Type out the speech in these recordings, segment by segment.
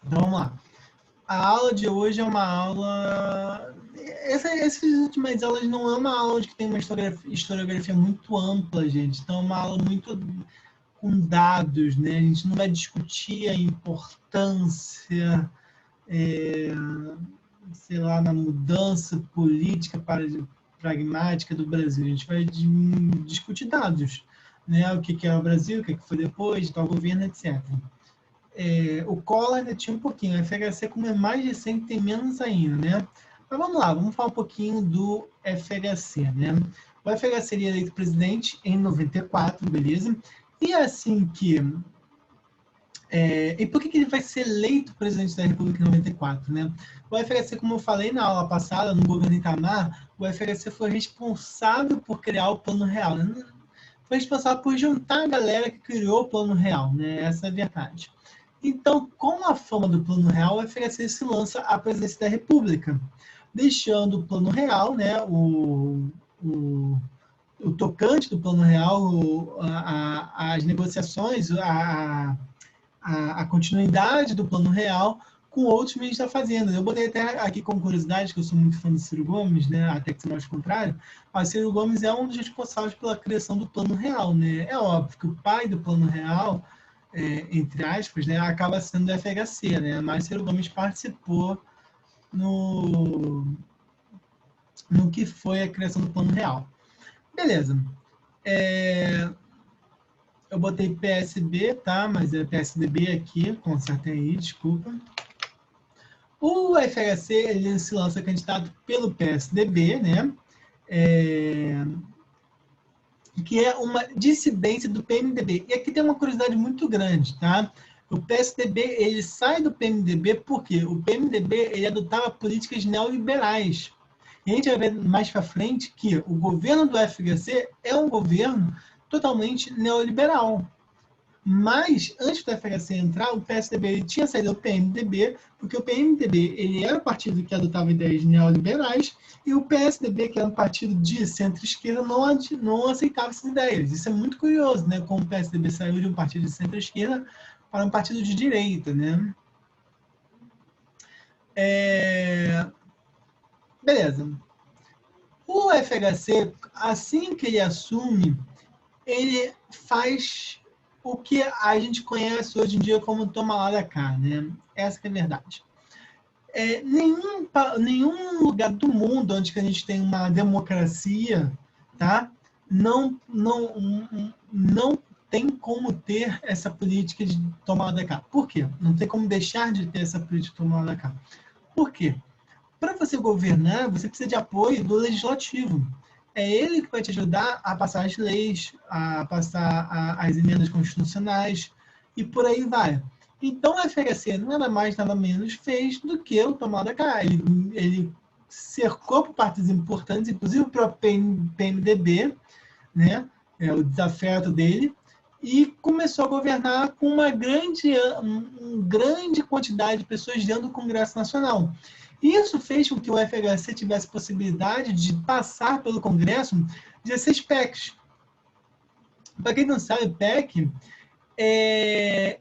Então, vamos lá. A aula de hoje é uma aula... Essas últimas aulas não é uma aula que tem uma historiografia muito ampla, gente. Então, é uma aula muito com dados, né? A gente não vai discutir a importância, sei lá, na mudança política pragmática do Brasil. A gente vai discutir dados, né? O que é o Brasil, o que foi depois, tal governo, etc. O Collor ainda tinha um pouquinho, a FHC, como é mais recente, tem menos ainda, né? Mas vamos lá, vamos falar um pouquinho do FHC, né? O FHC seria eleito presidente em 94, beleza? E assim que... e por que ele vai ser eleito presidente da República em 94, né? O FHC, como eu falei na aula passada, no governo Itamar, o FHC foi responsável por criar o Plano Real, né? Foi responsável por juntar a galera que criou o Plano Real, né? Essa é a verdade. Então, com a fama do Plano Real, o FHC se lança à presidência da República, deixando o Plano Real, né, o tocante do Plano Real, as negociações, a continuidade do Plano Real com outros ministros da Fazenda. Eu botei até aqui como curiosidade, que eu sou muito fã do Ciro Gomes, né, até que se mostre o contrário, mas Ciro Gomes é um dos responsáveis pela criação do Plano Real. Né? É óbvio que o pai do Plano Real, entre aspas, né, acaba sendo do FHC, né? Mas Ciro Gomes participou no que foi a criação do Plano Real. Beleza. Eu botei PSB, tá? Mas é PSDB aqui, conserta aí, desculpa. O FHC ele se lança candidato pelo PSDB, né? Que é uma dissidência do PMDB. E aqui tem uma curiosidade muito grande, tá? O PSDB ele sai do PMDB porque o PMDB ele adotava políticas neoliberais. E a gente vai ver mais para frente que o governo do FHC é um governo totalmente neoliberal. Mas, antes do FHC entrar, o PSDB ele tinha saído do PMDB, porque o PMDB ele era um partido que adotava ideias neoliberais, e o PSDB, que era um partido de centro-esquerda, não aceitava essas ideias. Isso é muito curioso, né? Como o PSDB saiu de um partido de centro-esquerda para um partido de direita, né? Beleza. O FHC, assim que ele assume, ele faz o que a gente conhece hoje em dia como toma lá da cá, né? Essa que é a verdade. Nenhum lugar do mundo onde a gente tem uma democracia, tá? Não tem como ter essa política de tomar lá da cá. Por quê? Não tem como deixar de ter essa política de tomar lá da cá. Por quê? Para você governar, você precisa de apoio do legislativo. É ele que vai te ajudar a passar as leis, a passar as emendas constitucionais e por aí vai. Então, o FHC, nada mais, nada menos, fez do que o tomar da cá. Ele cercou por partes importantes, inclusive o próprio PMDB, né, o desafeto dele, e começou a governar com uma grande quantidade de pessoas dentro do Congresso Nacional. Isso fez com que o FHC tivesse possibilidade de passar pelo Congresso 16 PECs. Para quem não sabe, PEC é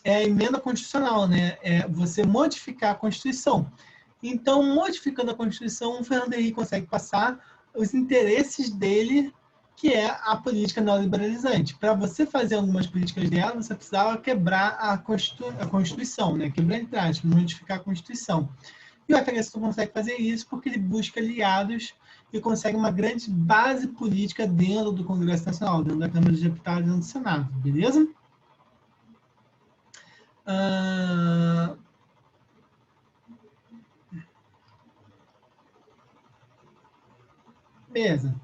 a emenda constitucional, né? É você modificar a Constituição. Então, modificando a Constituição, o Fernando Henrique consegue passar os interesses dele, que é a política neoliberalizante. Para você fazer algumas políticas dela, você precisava quebrar a Constituição, né? Quebrar entre aspas, modificar a Constituição. E o FHC consegue fazer isso porque ele busca aliados e consegue uma grande base política dentro do Congresso Nacional, dentro da Câmara dos Deputados e dentro do Senado, beleza? Beleza.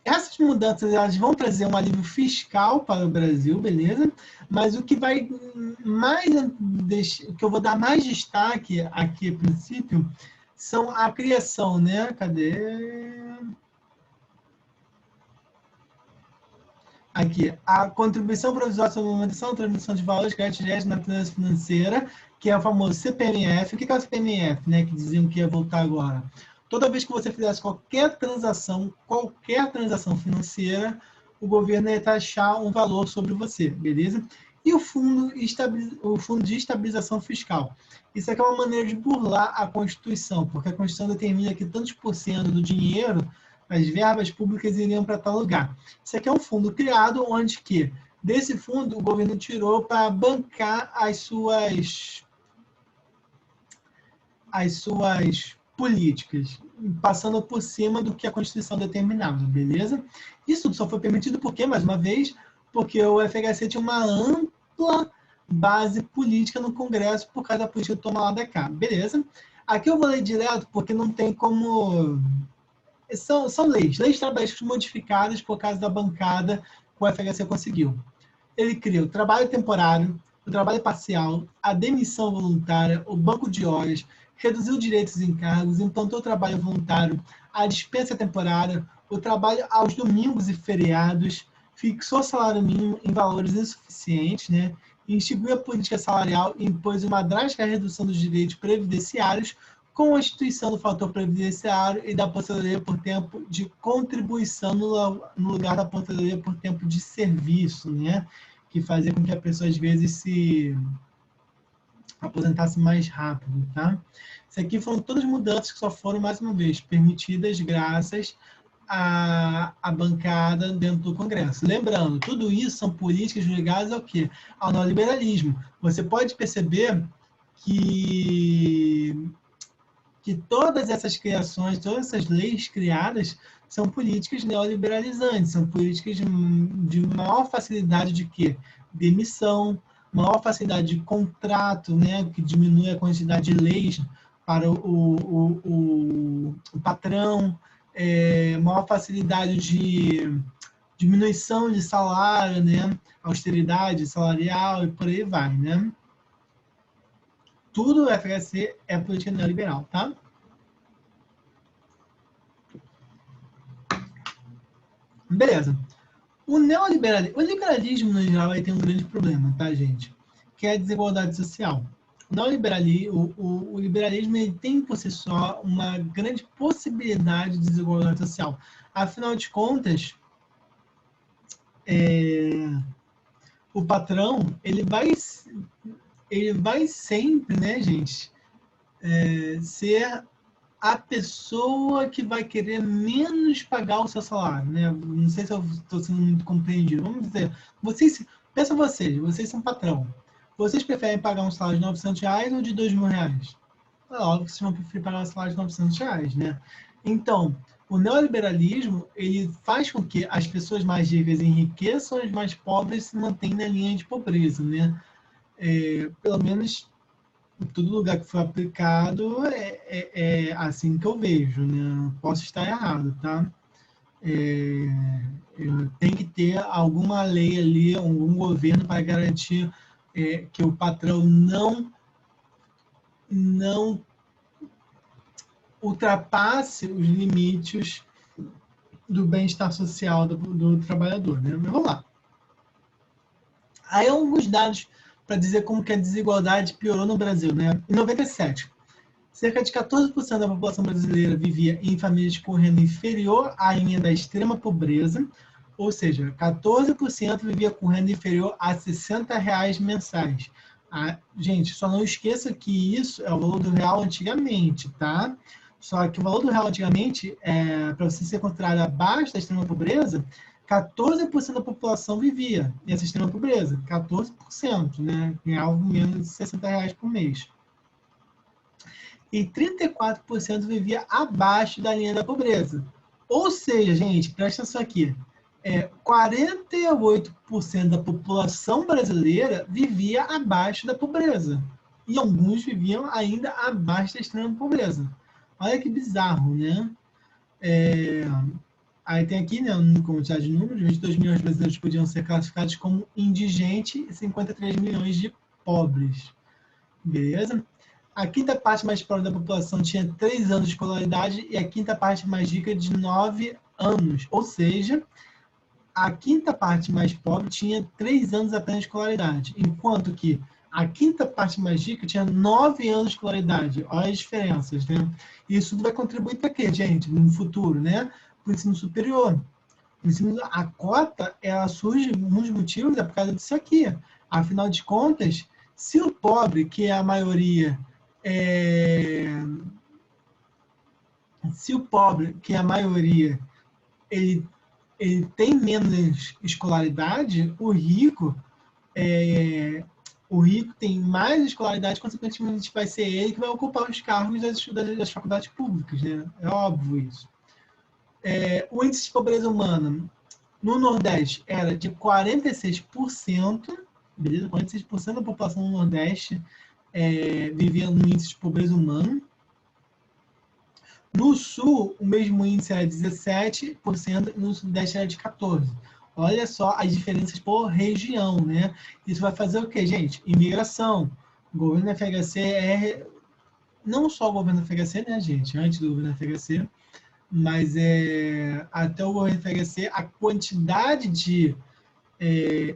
Essas mudanças elas vão trazer um alívio fiscal para o Brasil, beleza? Mas o que vai mais, o que eu vou dar mais destaque aqui a princípio são a criação, né? Cadê? Aqui, a contribuição provisória sobre a manutenção e transmissão de valores, crédito direto na natureza financeira, que é o famoso CPMF. O que é o CPMF, né? Que diziam que ia voltar agora. Toda vez que você fizesse qualquer transação financeira, o governo ia taxar um valor sobre você, beleza? E o fundo de estabilização fiscal. Isso aqui é uma maneira de burlar a Constituição, porque a Constituição determina que tantos por cento do dinheiro, as verbas públicas, iriam para tal lugar. Isso aqui é um fundo criado onde que, desse fundo, o governo tirou para bancar as suas políticas, passando por cima do que a Constituição determinava, beleza? Isso só foi permitido porque, mais uma vez, porque o FHC tinha uma ampla base política no Congresso por causa da política do toma lá da cá, beleza? Aqui eu vou ler direto porque não tem como... São leis trabalhistas modificadas por causa da bancada que o FHC conseguiu. Ele cria o trabalho temporário, o trabalho parcial, a demissão voluntária, o banco de horas, reduziu direitos e encargos, implantou o trabalho voluntário, a dispensa temporária, o trabalho aos domingos e feriados, fixou o salário mínimo em valores insuficientes, né? Instituiu a política salarial e impôs uma drástica redução dos direitos previdenciários com a instituição do fator previdenciário e da aposentadoria por tempo de contribuição no lugar da aposentadoria por tempo de serviço, né? Que fazia com que a pessoa, às vezes, se aposentasse mais rápido, tá? Isso aqui foram todas mudanças que só foram, mais uma vez, permitidas graças à bancada dentro do Congresso. Lembrando, tudo isso são políticas ligadas ao quê? Ao neoliberalismo. Você pode perceber que todas essas criações, todas essas leis criadas são políticas neoliberalizantes, são políticas de maior facilidade de quê? Demissão, maior facilidade de contrato, né, que diminui a quantidade de leis para o patrão, maior facilidade de diminuição de salário, né, austeridade salarial e por aí vai, né? Tudo o FHC é política neoliberal, tá? Beleza. O liberalismo, no geral, aí tem um grande problema, tá, gente? Que é a desigualdade social. O liberalismo ele tem, por si só, uma grande possibilidade de desigualdade social. Afinal de contas, o patrão, ele vai sempre, né, gente, ser a pessoa que vai querer menos pagar o seu salário, né? Não sei se eu estou sendo muito compreendido. Vamos dizer, pensa vocês são patrão. Vocês preferem pagar um salário de R$900 ou de R$2.000? É óbvio que vocês vão preferir pagar um salário de R$900, né? Então, o neoliberalismo, ele faz com que as pessoas mais ricas enriqueçam e as mais pobres se mantenham na linha de pobreza, né? Pelo menos em todo lugar que foi aplicado é assim que eu vejo, né? Posso estar errado, tá? Tem que ter alguma lei ali, algum governo para garantir que o patrão não ultrapasse os limites do bem-estar social do trabalhador, né? Mas vamos lá. Aí alguns dados para dizer como que a desigualdade piorou no Brasil, né? Em 97, cerca de 14% da população brasileira vivia em famílias com renda inferior à linha da extrema pobreza, ou seja, 14% vivia com renda inferior a R$60 mensais. Gente, só não esqueça que isso é o valor do real antigamente, tá? Só que o valor do real antigamente, para você ser considerado abaixo da extrema pobreza, 14% da população vivia nessa extrema pobreza. 14%, né? Ganhava menos de R$60 por mês. E 34% vivia abaixo da linha da pobreza. Ou seja, gente, presta atenção aqui. 48% da população brasileira vivia abaixo da pobreza. E alguns viviam ainda abaixo da extrema pobreza. Olha que bizarro, né? Aí tem aqui, né, no quantidade de números, 22 milhões de brasileiros podiam ser classificados como indigentes e 53 milhões de pobres. Beleza? A quinta parte mais pobre da população tinha 3 anos de escolaridade e a quinta parte mais rica de 9 anos. Ou seja, a quinta parte mais pobre tinha 3 anos apenas de escolaridade, enquanto que a quinta parte mais rica tinha 9 anos de escolaridade. Olha as diferenças, né? Isso tudo vai contribuir para quê, gente? No futuro, né? Para o ensino superior. A cota, ela surge, um dos motivos é por causa disso aqui. Afinal de contas, se o pobre, que é a maioria, se o pobre, que é a maioria, ele, ele tem menos escolaridade, o rico tem mais escolaridade, consequentemente vai ser ele que vai ocupar os cargos das faculdades públicas, né? É óbvio isso. O índice de pobreza humana no Nordeste era de 46%, beleza? 46% da população do Nordeste vivia no índice de pobreza humana. No Sul, o mesmo índice era 17%, e no Sudeste era de 14%. Olha só as diferenças por região, né? Isso vai fazer o quê, gente? Imigração. O governo FHC não só o governo FHC, né, gente? Antes do governo FHC, mas até o governo FHC, a quantidade de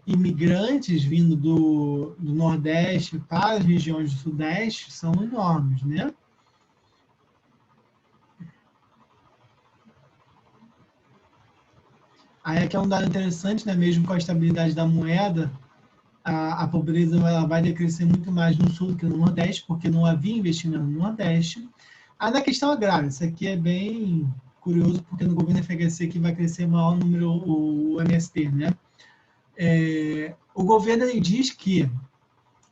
imigrantes vindo do Nordeste para as regiões do Sudeste são enormes, né? Aí aqui é um dado interessante, né? Mesmo com a estabilidade da moeda, a pobreza ela vai decrescer muito mais no Sul do que no Nordeste, porque não havia investimento no Nordeste. Aí na questão agrária, isso aqui é bem curioso, porque no governo FHC que vai crescer o maior número, o MST, né? O governo ele diz que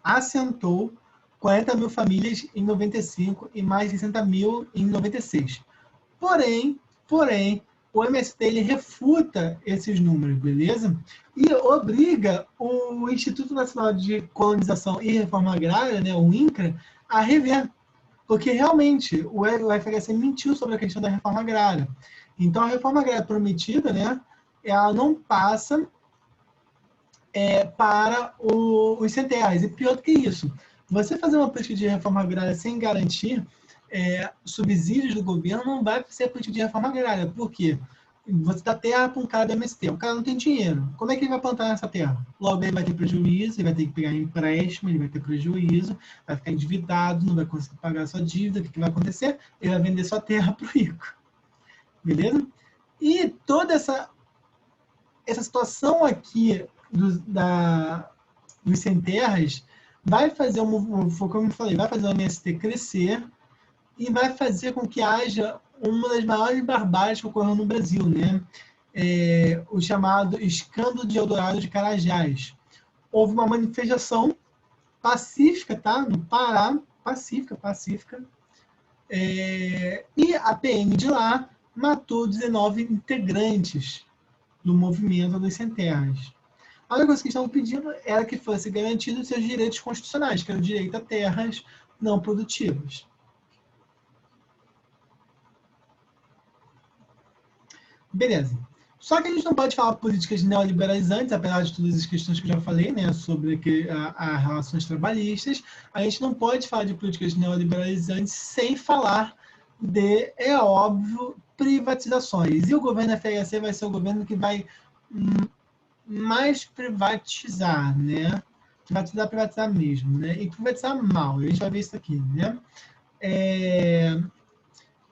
assentou 40 mil famílias em 95 e mais 60 mil em 96. Porém, o MST ele refuta esses números, beleza? E obriga o Instituto Nacional de Colonização e Reforma Agrária, né, o INCRA, a rever. Porque realmente o FHC mentiu sobre a questão da reforma agrária. Então a reforma agrária prometida, né, ela não passa para os sem terras. E pior do que isso, você fazer uma política de reforma agrária sem garantir subsídios do governo não vai ser política de reforma agrária. Por quê? Você dá terra para um cara do MST, o cara não tem dinheiro. Como é que ele vai plantar nessa terra? Logo ele vai ter prejuízo, ele vai ter que pegar empréstimo, ele vai ter prejuízo, vai ficar endividado, não vai conseguir pagar a sua dívida. O que vai acontecer? Ele vai vender sua terra para o rico. Beleza? E toda essa situação aqui dos sem terras vai fazer, como eu falei, vai fazer o MST crescer e vai fazer com que haja uma das maiores barbáries que ocorreu no Brasil, né? O chamado escândalo de Eldorado de Carajás. Houve uma manifestação pacífica, tá? No Pará, pacífica. E a PM de lá matou 19 integrantes do movimento dos sem terras. A única coisa que estavam pedindo era que fosse garantido seus direitos constitucionais, que era o direito a terras não produtivas. Beleza. Só que a gente não pode falar políticas neoliberalizantes, apesar de todas as questões que eu já falei, né, sobre as relações trabalhistas, a gente não pode falar de políticas neoliberalizantes sem falar de, é óbvio, privatizações. E o governo FHC vai ser o governo que vai mais privatizar, né? Privatizar mesmo, né? E privatizar mal. A gente vai ver isso aqui, né?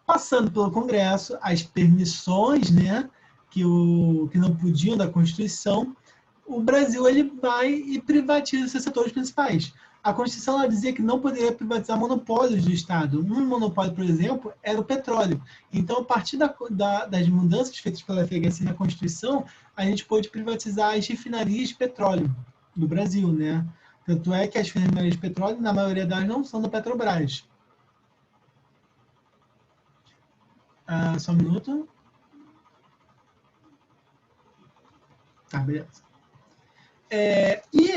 Passando pelo Congresso, as permissões, né? Que não podiam da Constituição, o Brasil ele vai e privatiza seus setores principais. A Constituição ela dizia que não poderia privatizar monopólios do Estado. Um monopólio, por exemplo, era o petróleo. Então, a partir das mudanças feitas pela FHC na Constituição, a gente pôde privatizar as refinarias de petróleo do Brasil, né? Tanto é que as refinarias de petróleo, na maioria delas, não são da Petrobras. Só um minuto. Tá, beleza. E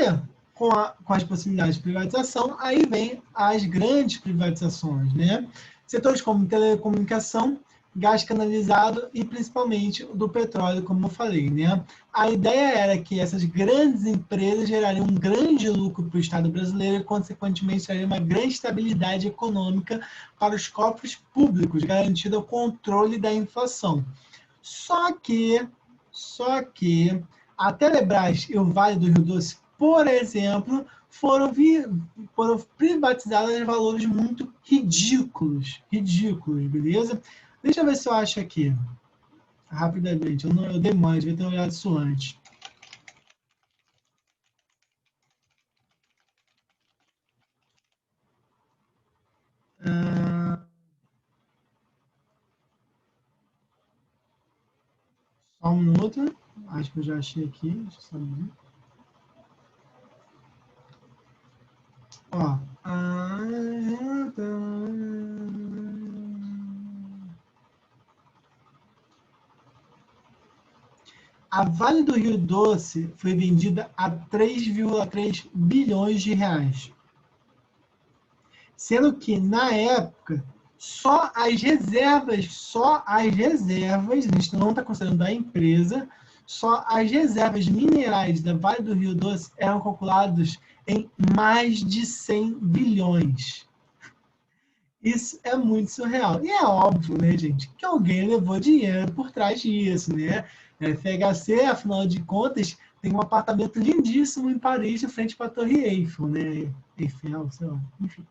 com as possibilidades de privatização, aí vem as grandes privatizações, né? Setores como telecomunicação, gás canalizado e principalmente do petróleo, como eu falei, né? A ideia era que essas grandes empresas gerariam um grande lucro para o Estado brasileiro e, consequentemente, geraria uma grande estabilidade econômica para os cofres públicos, garantindo o controle da inflação. Só que a Telebrás e o Vale do Rio Doce, por exemplo, foram privatizadas em valores muito ridículos, beleza? Deixa eu ver se eu acho aqui, rapidamente, eu demais, devia ter olhado isso antes. Só um minuto. Acho que eu já achei aqui. Deixa eu só ver. Ó. A Vale do Rio Doce foi vendida a 3,3 bilhões de reais. Sendo que, na época, só as reservas, a gente não está considerando a empresa, só as reservas minerais da Vale do Rio Doce eram calculadas em mais de 100 bilhões. Isso é muito surreal. E é óbvio, né, gente, que alguém levou dinheiro por trás disso, né? A FHC, afinal de contas, tem um apartamento lindíssimo em Paris, de frente para a Torre Eiffel, né? Eiffel, sei lá, enfim.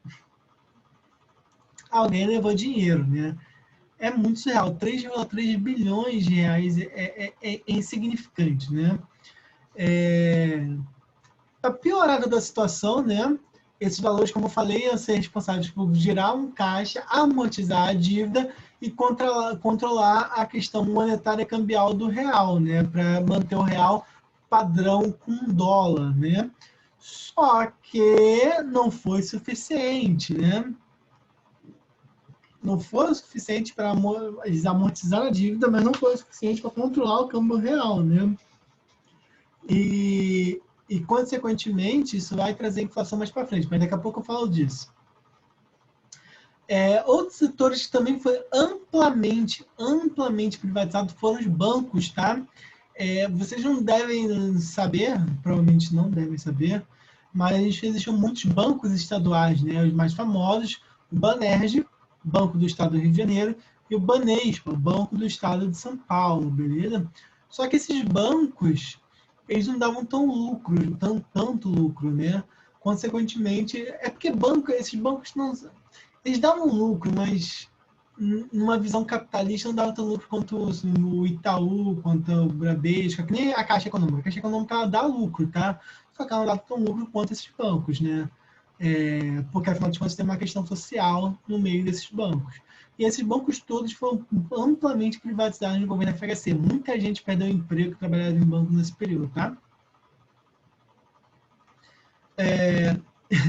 Alguém levou dinheiro, né? É muito surreal. 3,3 bilhões de reais é insignificante, né? Para piorar da situação, né? Esses valores, como eu falei, iam ser responsáveis por gerar um caixa, amortizar a dívida e controlar a questão monetária cambial do real, né? Para manter o real padrão com dólar, né? Só que não foi suficiente, né? Não foi o suficiente para amortizar a dívida, mas não foi o suficiente para controlar o câmbio real, né? E, consequentemente, isso vai trazer inflação mais para frente, mas daqui a pouco eu falo disso. Outros setores que também foi amplamente privatizado foram os bancos, tá? Vocês não devem saber, provavelmente não devem saber, mas existiam muitos bancos estaduais, né? Os mais famosos, o Banerj, Banco do Estado do Rio de Janeiro, e o Banespa, Banco do Estado de São Paulo, beleza? Só que esses bancos, eles não davam tanto lucro, né? Consequentemente, é porque esses bancos não, eles davam lucro, mas numa visão capitalista não dava tanto lucro quanto o Itaú, quanto o Bradesco, que nem a Caixa Econômica. A Caixa Econômica ela dá lucro, tá? Só que ela não dá tão lucro quanto esses bancos, né? Porque afinal de contas tem uma questão social no meio desses bancos. E esses bancos todos foram amplamente privatizados no governo FHC. Muita gente perdeu o emprego que trabalhava em banco nesse período, tá?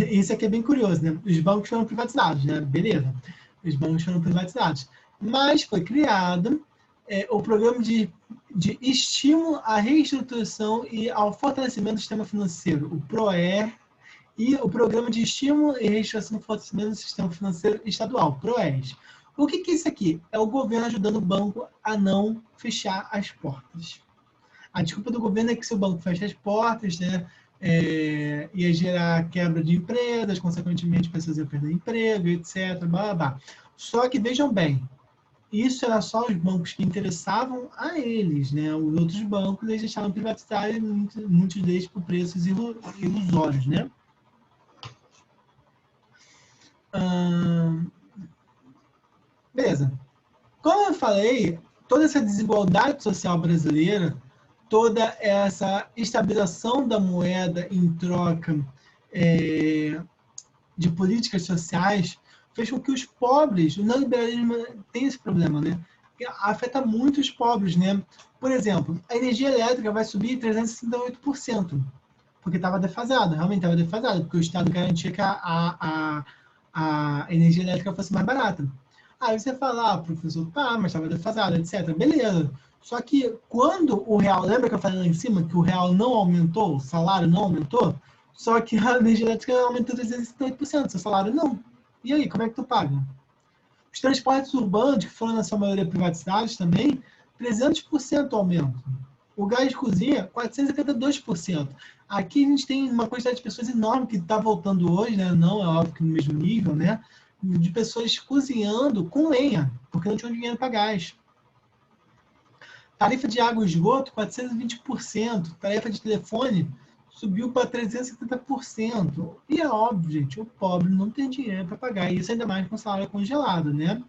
Isso aqui é bem curioso, né? Os bancos foram privatizados, né? Beleza. Os bancos foram privatizados. Mas foi criado o programa de estímulo à reestruturação e ao fortalecimento do sistema financeiro, o PROER, e o Programa de Estímulo e Reestruturação do Fortalecimento do Sistema Financeiro Estadual, PROES. O que é isso aqui? É o governo ajudando o banco a não fechar as portas. A desculpa do governo é que se o banco fecha as portas, né, ia gerar quebra de empresas, consequentemente pessoas iam perder emprego, etc. Blá, blá, blá. Só que vejam bem, isso era só os bancos que interessavam a eles, né? Os outros bancos eles deixaram privatizar e muitos deles por preços ilusórios, né? Beleza. Como eu falei, toda essa desigualdade social brasileira, toda essa estabilização da moeda em troca de políticas sociais, fez com que os pobres, o neoliberalismo tem esse problema, né? Que afeta muito os pobres, né? Por exemplo, a energia elétrica vai subir 368%, porque estava defasada, realmente estava defasada, porque o Estado garantia que a energia elétrica fosse mais barata. Aí você fala, professor, tá, mas estava defasada, etc. Beleza. Só que quando o real, lembra que eu falei lá em cima que o real não aumentou, o salário não aumentou? Só que a energia elétrica aumentou 350%, seu salário não. E aí, como é que tu paga? Os transportes urbanos, que foram na sua maioria privatizados também, 300% aumento. O gás de cozinha, 472%. Aqui a gente tem uma quantidade de pessoas enorme que está voltando hoje, né? Não é óbvio que no mesmo nível, né? De pessoas cozinhando com lenha, porque não tinham dinheiro para gás. Tarifa de água e esgoto, 420%. Tarifa de telefone subiu para 370%. E é óbvio, gente, o pobre não tem dinheiro para pagar. Isso ainda mais com o salário congelado, né?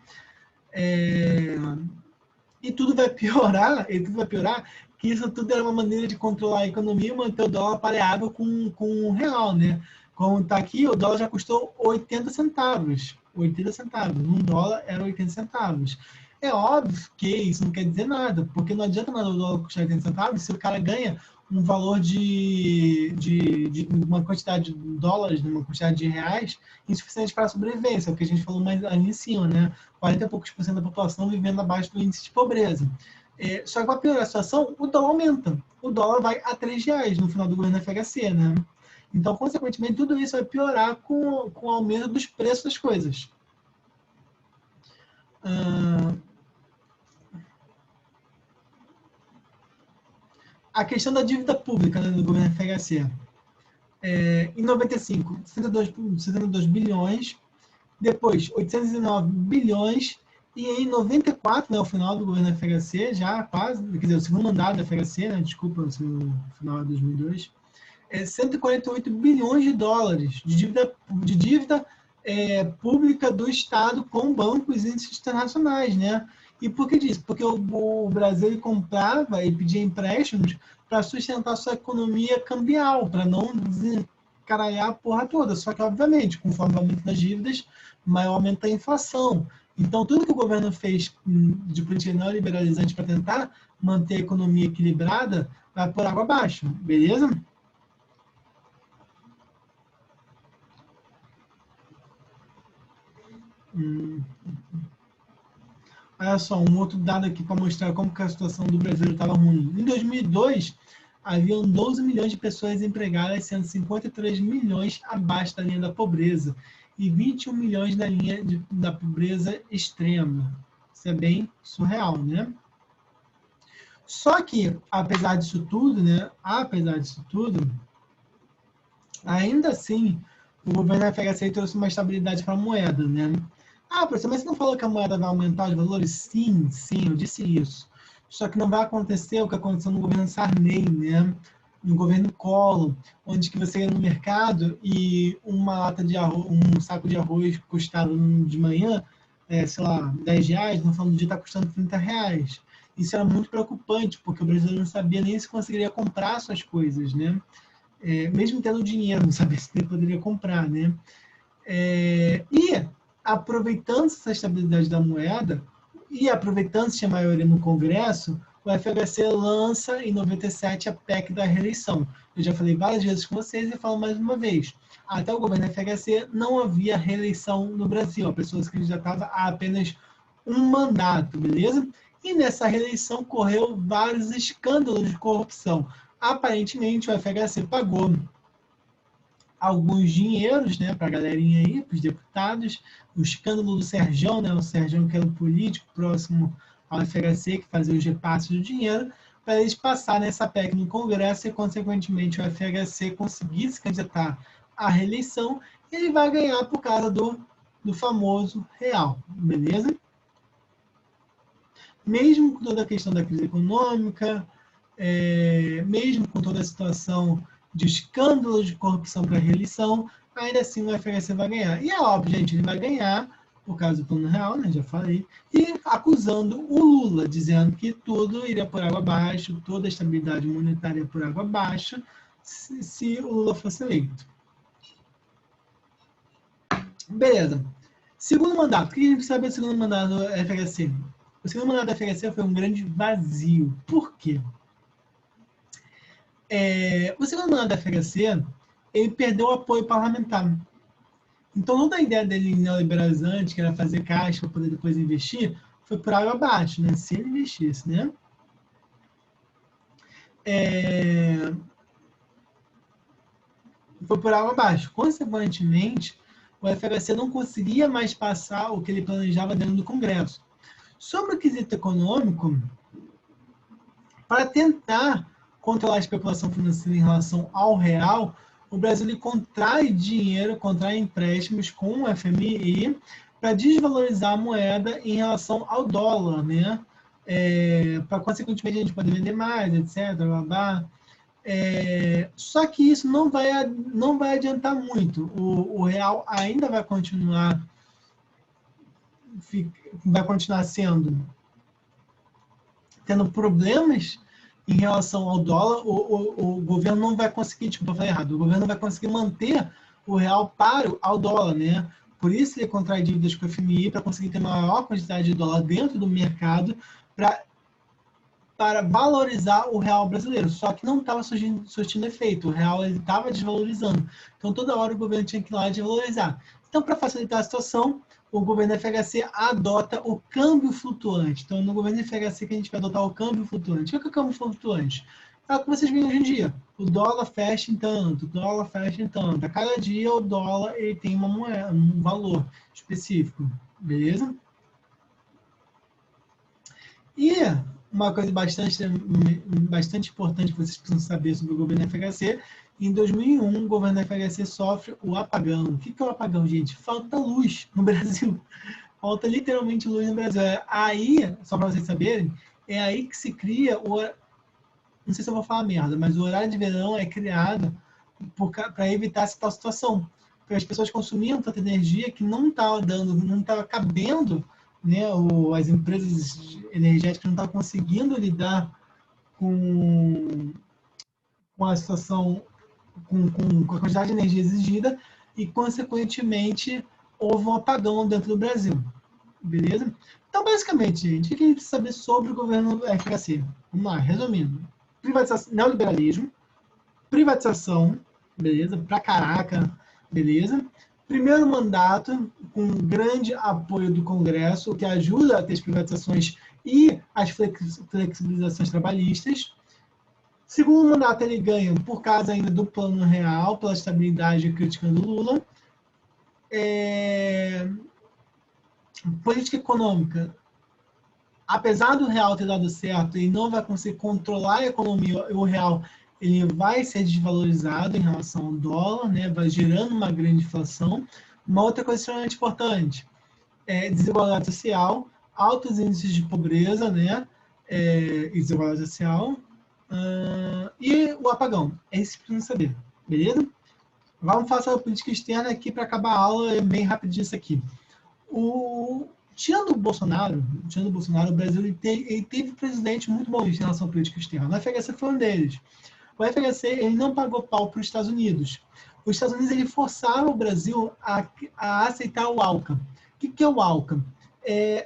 E tudo vai piorar, que isso tudo era uma maneira de controlar a economia e manter o dólar pareável com o real, né? Como está aqui, o dólar já custou 80 centavos. 80 centavos. Um dólar era 80 centavos. É óbvio que isso não quer dizer nada, porque não adianta nada o dólar custar 80 centavos se o cara ganha um valor de uma quantidade de dólares, uma quantidade de reais insuficiente para a sobrevivência, é o que a gente falou mais ali em cima, né? 40 e poucos por cento da população vivendo abaixo do índice de pobreza. Só que para piorar a situação, o dólar aumenta. O dólar vai a R$ 3 no final do governo FHC, né? Então, consequentemente, tudo isso vai piorar com o aumento dos preços das coisas. A questão da dívida pública, né, do governo FHC. Em 95, 72 bilhões, depois 809 bilhões, e em 94, né, o final do governo FHC, já quase, quer dizer, o segundo mandato do FHC, né, desculpa, o final de 2002, 148 bilhões de dólares de dívida pública do Estado com bancos internacionais, né? E por que disso? Porque o Brasil ele comprava e pedia empréstimos para sustentar sua economia cambial, para não desencaralhar a porra toda. Só que, obviamente, conforme o aumento das dívidas, maior aumenta a inflação. Então, tudo que o governo fez de política neoliberalizante para tentar manter a economia equilibrada vai por água abaixo, beleza? Olha só, um outro dado aqui para mostrar como que a situação do Brasil estava ruim. Em 2002, haviam 12 milhões de pessoas empregadas, sendo 53 milhões abaixo da linha da pobreza e 21 milhões na linha da pobreza extrema. Isso é bem surreal, né? Só que, apesar disso tudo, né? Ainda assim, o governo FHC trouxe uma estabilidade para a moeda, né? Professor, mas você não falou que a moeda vai aumentar os valores? Sim, eu disse isso. Só que não vai acontecer o que aconteceu no governo Sarney, né? No governo Collor, onde que você ia no mercado e uma lata de arroz, um saco de arroz custava de manhã, sei lá, R$ 10, no final do dia está custando R$ 30. Isso era muito preocupante, porque o brasileiro não sabia nem se conseguiria comprar suas coisas, né? Mesmo tendo dinheiro, não sabia se ele poderia comprar, né? E aproveitando essa estabilidade da moeda e aproveitando-se a maioria no Congresso, o FHC lança em 97 a PEC da reeleição. Eu já falei várias vezes com vocês e falo mais uma vez. Até o governo FHC não havia reeleição no Brasil. A pessoa se candidatava a apenas um mandato, beleza? E nessa reeleição correu vários escândalos de corrupção. Aparentemente, o FHC pagou alguns dinheiros, né, para a galerinha aí, para os deputados. O escândalo do Serjão, né, o Serjão que era um político próximo ao FHC, que fazia os repasses do dinheiro, para eles passarem essa PEC no Congresso e, consequentemente, o FHC conseguir se candidatar à reeleição, e ele vai ganhar por causa do famoso real, beleza? Mesmo com toda a questão da crise econômica, mesmo com toda a situação de escândalos de corrupção para a reeleição, ainda assim o FHC vai ganhar. E é óbvio, gente, ele vai ganhar por causa do plano real, né, já falei, e acusando o Lula, dizendo que tudo iria por água abaixo, toda a estabilidade monetária por água abaixo, se o Lula fosse eleito. Beleza. Segundo mandato. O que a gente precisa saber do segundo mandato do FHC? O segundo mandato do FHC foi um grande vazio. Por quê? O segundo mandato da FHC, ele perdeu o apoio parlamentar. Então, toda a ideia dele neoliberalizante, que era fazer caixa para poder depois investir, foi por água abaixo, né? Se ele investisse, né? Foi por água abaixo. Consequentemente, o FHC não conseguia mais passar o que ele planejava dentro do Congresso. Sobre o quesito econômico, para tentar controlar a especulação financeira em relação ao real, o Brasil contrai dinheiro, contrai empréstimos com o FMI para desvalorizar a moeda em relação ao dólar, né? Para, consequentemente, a gente poder vender mais, etc. Blá, blá. Só que isso não vai adiantar muito. O real ainda vai continuar tendo problemas em relação ao dólar. O governo não vai conseguir, desculpa, eu falei errado, o governo não vai conseguir manter o real paro ao dólar, né? Por isso ele contrai dívidas com o FMI para conseguir ter maior quantidade de dólar dentro do mercado para valorizar o real brasileiro. Só que não estava surtindo efeito. O real estava desvalorizando. Então, toda hora o governo tinha que ir lá desvalorizar. Então, para facilitar a situação, o governo FHC adota o câmbio flutuante. Então, no governo FHC que a gente vai adotar o câmbio flutuante. O que é o câmbio flutuante? É o que vocês veem hoje em dia. O dólar fecha em tanto, o dólar fecha em tanto. A cada dia o dólar ele tem uma moeda, um valor específico. Beleza? E uma coisa bastante importante que vocês precisam saber sobre o governo FHC, em 2001, o governo FHC sofre o apagão. O que é o apagão, gente? Falta luz no Brasil. Falta literalmente luz no Brasil. É aí, só para vocês saberem, é aí que se cria o... Não sei se eu vou falar merda, mas o horário de verão é criado para evitar essa tal situação. Porque as pessoas consumiam tanta energia que não estava cabendo, né, as empresas energéticas não estavam conseguindo lidar com a situação, com a quantidade de energia exigida e, consequentemente, houve um apagão dentro do Brasil. Beleza? Então, basicamente, gente, o que a gente precisa saber sobre o governo FHC? Vamos lá, resumindo. Neoliberalismo, privatização, beleza? Pra caraca, beleza? Primeiro mandato, com grande apoio do Congresso, o que ajuda a ter as privatizações e as flexibilizações trabalhistas. Segundo mandato, ele ganha por causa ainda do Plano Real, pela estabilidade criticando Lula. Política econômica. Apesar do real ter dado certo, ele não vai conseguir controlar a economia, o real ele vai ser desvalorizado em relação ao dólar, né? Vai gerando uma grande inflação. Uma outra coisa extremamente importante é desigualdade social, altos índices de pobreza, né? E desigualdade social, e o apagão. É isso que precisam saber, beleza? Vamos falar sobre a política externa aqui para acabar a aula, é bem rapidinho isso aqui. Tirando o Bolsonaro, o Brasil ele teve presidente muito bom em relação à política externa. O FHC foi um deles. O FHC ele não pagou pau para os Estados Unidos. Os Estados Unidos ele forçaram o Brasil a aceitar o ALCA. O que é o ALCA?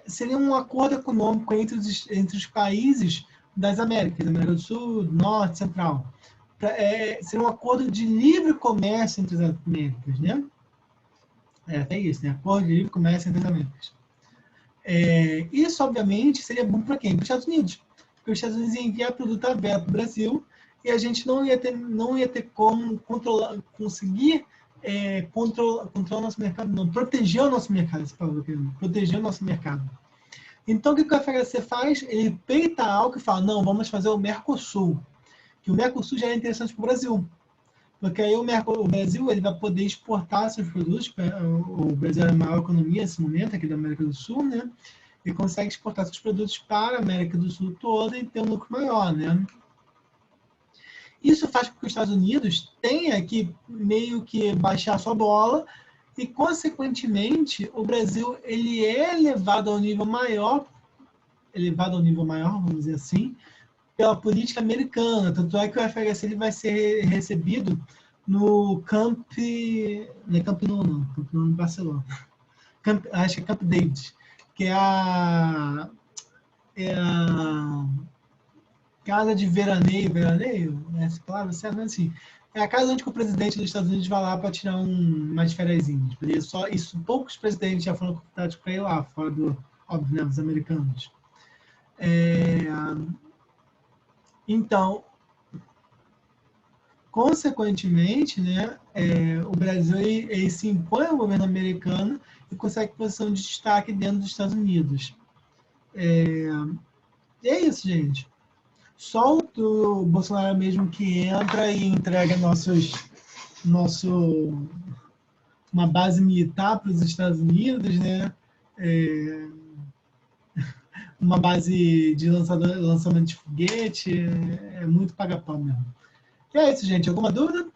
Seria um acordo econômico entre os países das Américas, América do Sul, Norte, Central. Seria um acordo de livre comércio entre as Américas, né? Até isso, né? Acordo de livre comércio entre as Américas. Isso, obviamente, seria bom para quem? Para os Estados Unidos. Porque os Estados Unidos iam enviar produto aberto para o Brasil e a gente não ia ter como conseguir controlar o nosso mercado, não, proteger o nosso mercado, proteger o nosso mercado. Então, o que o FHC faz? Ele peita algo e fala, não, vamos fazer o Mercosul. Que o Mercosul já é interessante para o Brasil. Porque aí o Brasil ele vai poder exportar seus produtos. O Brasil é a maior economia nesse momento, aqui da América do Sul, né? E consegue exportar seus produtos para a América do Sul toda e ter um lucro maior, né? Isso faz com que os Estados Unidos tenha que meio que baixar sua bola e, consequentemente, o Brasil ele é elevado ao nível maior, vamos dizer assim, pela política americana. Tanto é que o FHC ele vai ser recebido no Camp Nou, não. Camp Nou em Barcelona. Acho que é Camp David, que é a casa de veraneio, essa palavra certa, não é assim. É a casa onde o presidente dos Estados Unidos vai lá para tirar umas férias. Só isso, poucos presidentes já foram convidados para ir lá, fora do, óbvio, né, dos americanos. Então, consequentemente, né, o Brasil ele se impõe ao governo americano e consegue posição de destaque dentro dos Estados Unidos. E é isso, gente. Só o Bolsonaro mesmo que entra e entrega uma base militar para os Estados Unidos, né? Uma base de lançamento de foguete, é muito paga-pau mesmo. E é isso, gente. Alguma dúvida?